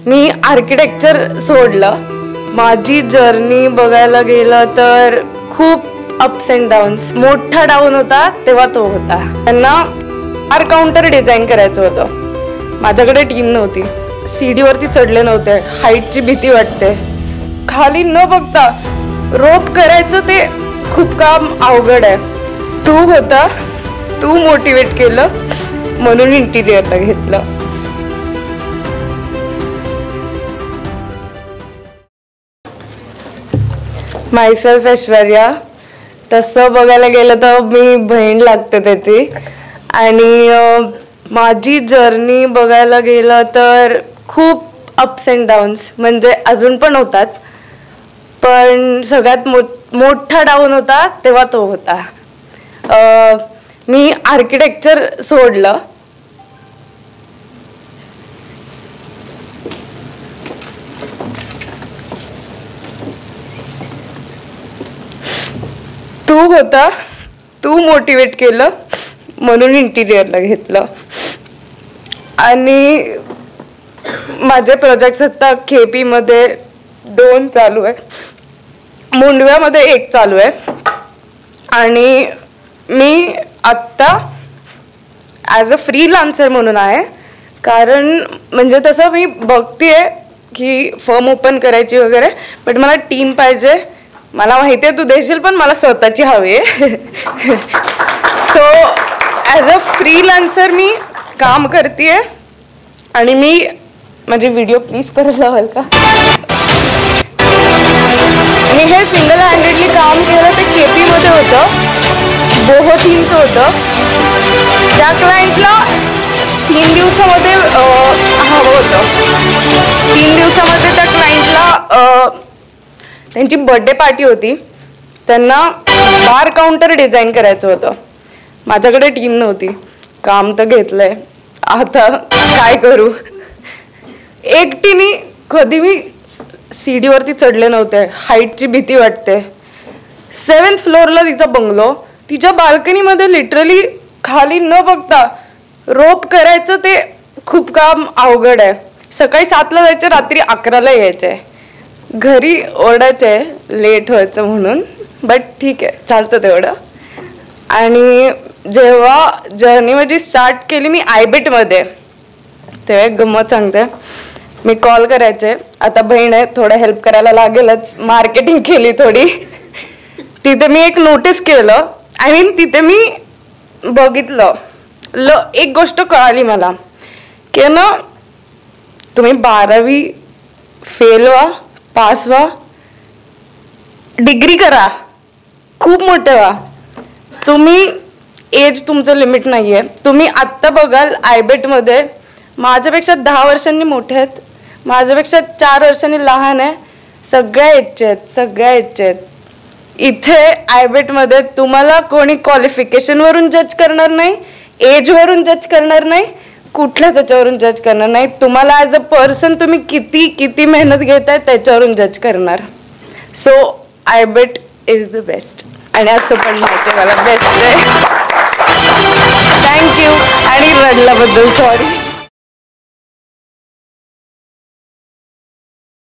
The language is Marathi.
मी आर्किटेक्चर सोडलं. माझी जर्नी बघायला गेलं तर खूप अप्स अँड डाऊन्स. मोठा डाऊन होता तेव्हा तो होता. त्यांना बार काउंटर डिझाईन करायचं होतं. माझ्याकडे टीम नव्हती. सीडी वरती चढले नव्हते. हाईटची भीती वाटते. खाली न बघता रोप करायचं ते खूप काम अवघड आहे. तू होता, तू मोटिवेट केलं म्हणून इंटिरियरला घेतलं. मायसेल्फ ऐश्वर्या. तसं बघायला गेलं तर मी बहीण लागते त्याची. आणि माझी जर्नी बघायला गेलं तर खूप अप्स अँड डाऊन्स म्हणजे अजून पण होतात. पण सगळ्यात मोठा डाऊन होता तेव्हा तो होता. मी आर्किटेक्चर सोडलं. तू होता, तू मोटिवेट केलं म्हणून इंटिरियरला घेतलं. आणि माझे प्रोजेक्ट्स आता केपीमध्ये 2 चालू आहे, मुंडव्यामध्ये 1 चालू आहे. आणि मी आत्ता ॲज अ फ्रीलान्सर म्हणून आहे. कारण म्हणजे तसं मी बघतेय की फर्म ओपन करायची वगैरे, बट मला टीम पाहिजे. मला माहिती आहे तू देशील, पण मला स्वतःची हवी आहे. सो ॲज अ फ्रीलान्सर मी काम करते. आणि मी माझे व्हिडिओ प्लीज करायला हवं का. मी हे सिंगल हँडेडली काम केलं ते केपीमध्ये होतं. बोहो थीमचं होतं. त्या क्लायंटला 3 दिवसामध्ये हवं होतं. 3 दिवसामध्ये त्या क्लायंटला त्यांची बर्थडे पार्टी होती. त्यांना बार काउंटर डिझाईन करायचं होतं. माझ्याकडे टीम नव्हती. काम तर घेतलंय, आता काय करू. एकटीने कधी मी सीडी वरती चढले नव्हते. हाईटची भीती वाटते. 7th फ्लोअरला तिचा बंगलो. तिच्या बाल्कनीमध्ये लिटरली खाली न बघता रोप करायचं ते खूप काम अवघड आहे. सकाळी 7ला जायचं, रात्री 11ला यायचंय. घरी ओरडायचे लेट व्हायचं म्हणून, बट ठीक आहे, चालतं तेवढं. आणि जेव्हा जर्नी माझी स्टार्ट केली मी आयबेटमध्ये, तेव्हा एक गंमत सांगते. मी कॉल करायचे. आता बहीण आहे, थोडं हेल्प करायला लागेलच. मार्केटिंग केली थोडी. तिथे मी एक नोटीस केलं. आय मीन तिथे मी बघितलं. एक गोष्ट कळाली मला की ना, तुम्ही 12वी फेल व्हा, पास व्हा, डिग्री करा, खूप मोठे व्हा, तुम्ही एज तुमचं लिमिट नाही आहे. तुम्ही आत्ता बघाल आयबेटमध्ये माझ्यापेक्षा 10 वर्षांनी मोठे आहेत, माझ्यापेक्षा 4 वर्षांनी लहान आहे. सगळ्या एजचे आहेत, सगळ्या एजचे आहेत. इथे आयबेटमध्ये तुम्हाला कोणी क्वालिफिकेशनवरून जज करणार नाही, एजवरून जज करणार नाही, कुठल्या त्याच्यावरून जज करणार नाही. तुम्हाला ॲज अ पर्सन तुम्ही किती मेहनत घेताय त्याच्यावरून जज करणार. So I bet is the best. आणि असं पण माहिती मला बेस्ट आहे. थँक्यू. आणि रडल्याबद्दल सॉरी.